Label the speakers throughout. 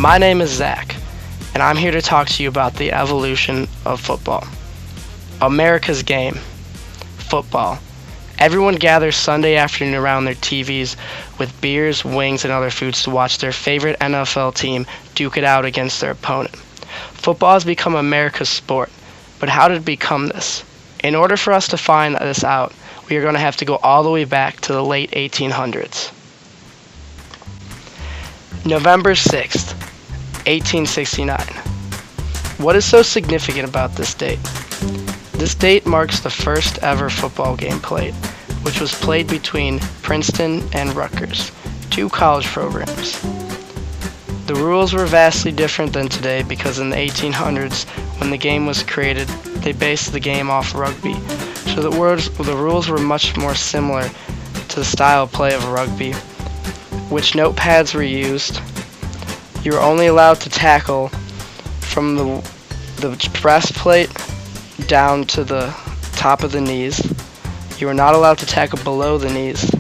Speaker 1: My name is Zach, and I'm here to talk to you about the evolution of football. America's game, football. Everyone gathers Sunday afternoon around their TVs with beers, wings, and other foods to watch their favorite NFL team duke it out against their opponent. Football has become America's sport, but how did it become this? In order for us to find this out, we are going to have to go all the way back to the late 1800s. November 6th, 1869. What is so significant about this date? This date marks the first ever football game played, which was played between Princeton and Rutgers, two college programs. The rules were vastly different than today because in the 1800s, when the game was created, they based the game off rugby. So the rules were much more similar to the style of play of rugby, which notepads were used. You were only allowed to tackle from the breastplate down to the top of the knees. You were not allowed to tackle below the knees.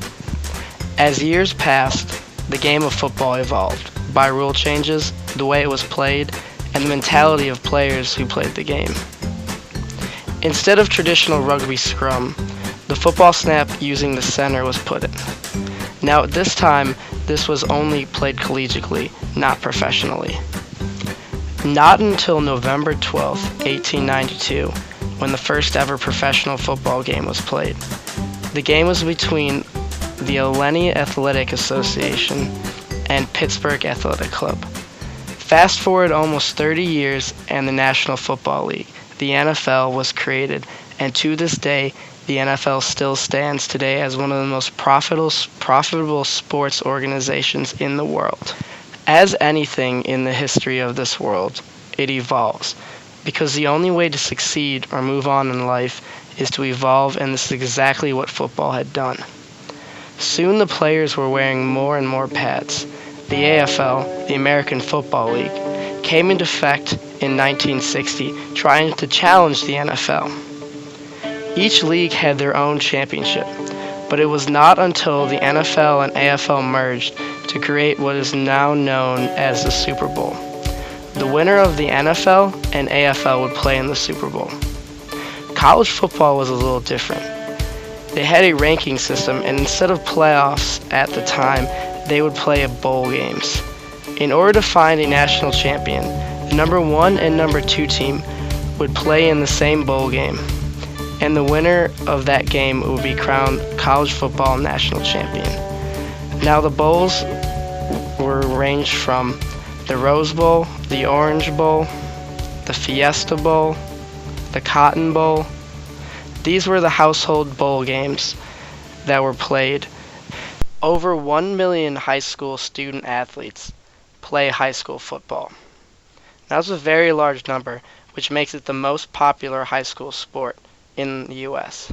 Speaker 1: As years passed, the game of football evolved by rule changes, the way it was played, and the mentality of players who played the game. Instead of traditional rugby scrum, the football snap using the center was put in. Now at this time, this was only played collegiately, not professionally. Not until November 12, 1892, when the first ever professional football game was played. The game was between the Allegheny Athletic Association and Pittsburgh Athletic Club. Fast forward almost 30 years and the National Football League, the NFL, was created, and to this day, the NFL still stands today as one of the most profitable sports organizations in the world. As anything in the history of this world, it evolves, because the only way to succeed or move on in life is to evolve, and this is exactly what football had done. Soon the players were wearing more and more pads. The AFL, the American Football League, came into effect in 1960, trying to challenge the NFL. Each league had their own championship, but it was not until the NFL and AFL merged to create what is now known as the Super Bowl. The winner of the NFL and AFL would play in the Super Bowl. College football was a little different. They had a ranking system, and instead of playoffs at the time, they would play bowl games. In order to find a national champion, the number 1 and number 2 team would play in the same bowl game, and the winner of that game would be crowned college football national champion. Now the bowls were ranged from the Rose Bowl, the Orange Bowl, the Fiesta Bowl, the Cotton Bowl. These were the household bowl games that were played. Over 1 million high school student athletes play high school football. That's a very large number, which makes it the most popular high school sport in the U.S.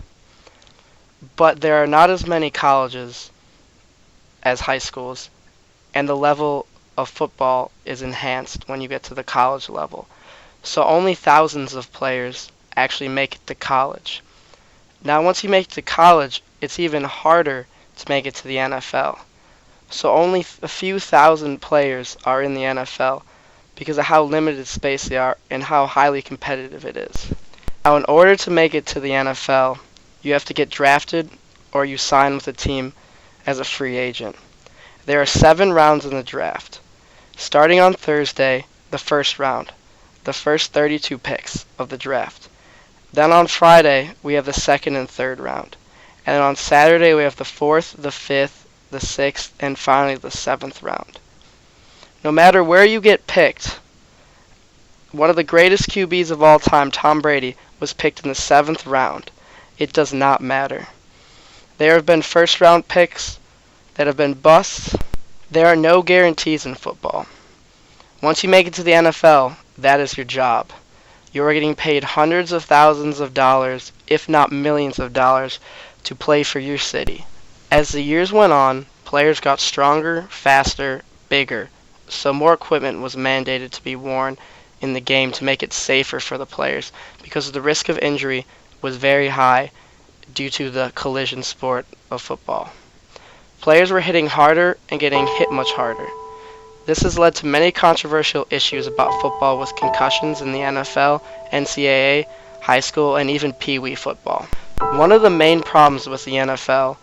Speaker 1: But there are not as many colleges as high schools, and the level of football is enhanced when you get to the college level. So only thousands of players actually make it to college. Now once you make it to college, it's even harder to make it to the NFL. So only a few thousand players are in the NFL because of how limited space they are and how highly competitive it is. Now in order to make it to the NFL, you have to get drafted or you sign with a team as a free agent. There are 7 rounds in the draft. Starting on Thursday, the first round, the first 32 picks of the draft. Then on Friday, we have the second and third round. And then on Saturday, we have the 4th, the 5th, the 6th, and finally the 7th round. No matter where you get picked, one of the greatest QBs of all time, Tom Brady, was picked in the 7th round. It does not matter. There have been first-round picks that have been busts. There are no guarantees in football. Once you make it to the NFL, that is your job. You are getting paid hundreds of thousands of dollars, if not millions of dollars, to play for your city. As the years went on, players got stronger, faster, bigger, so more equipment was mandated to be worn in the game to make it safer for the players, because the risk of injury was very high due to the collision sport of football. Players were hitting harder and getting hit much harder. This has led to many controversial issues about football with concussions in the NFL, NCAA, high school, and even Pee Wee football. One of the main problems with the NFL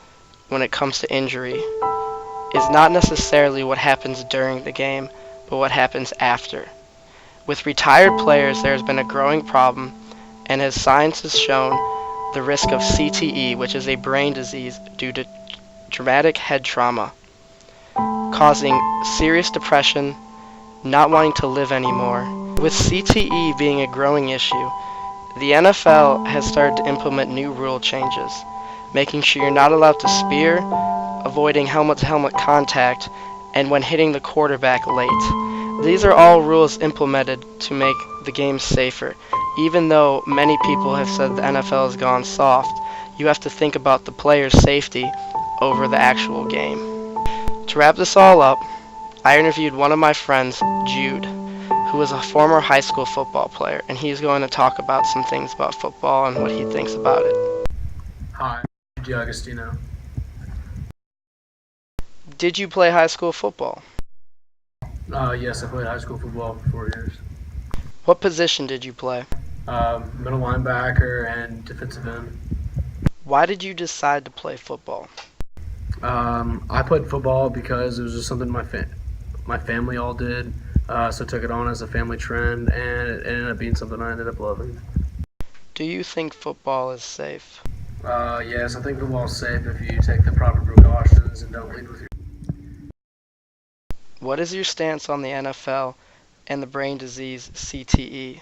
Speaker 1: when it comes to injury is not necessarily what happens during the game, but what happens after. With retired players, there has been a growing problem, and as science has shown, the risk of CTE, which is a brain disease due to traumatic head trauma, causing serious depression, not wanting to live anymore. With CTE being a growing issue, the NFL has started to implement new rule changes, making sure you're not allowed to spear, avoiding helmet-to-helmet contact, and when hitting the quarterback late. These are all rules implemented to make the game safer. Even though many people have said the NFL has gone soft, you have to think about the player's safety over the actual game. To wrap this all up, I interviewed one of my friends, Jude, who was a former high school football player, and he's going to talk about some things about football and what he thinks about it.
Speaker 2: Hi, I'm D'Agostino.
Speaker 1: Did you play high school football?
Speaker 2: Yes, I played high school football for 4 years.
Speaker 1: What position did you play?
Speaker 2: Middle linebacker and defensive end.
Speaker 1: Why did you decide to play football?
Speaker 2: I played football because it was just something my family all did, so I took it on as a family trend, and it ended up being something I ended up loving.
Speaker 1: Do you think football is safe?
Speaker 2: Yes, I think football is safe if you take the proper precautions and don't lead with your...
Speaker 1: What is your stance on the NFL and the brain disease CTE?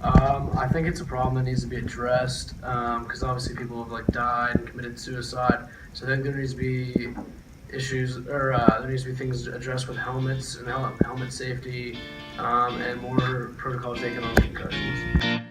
Speaker 2: I think it's a problem that needs to be addressed because obviously people have died and committed suicide. So I think there needs to be issues, or there needs to be things addressed with helmets and helmet safety, and more protocol taken on concussions.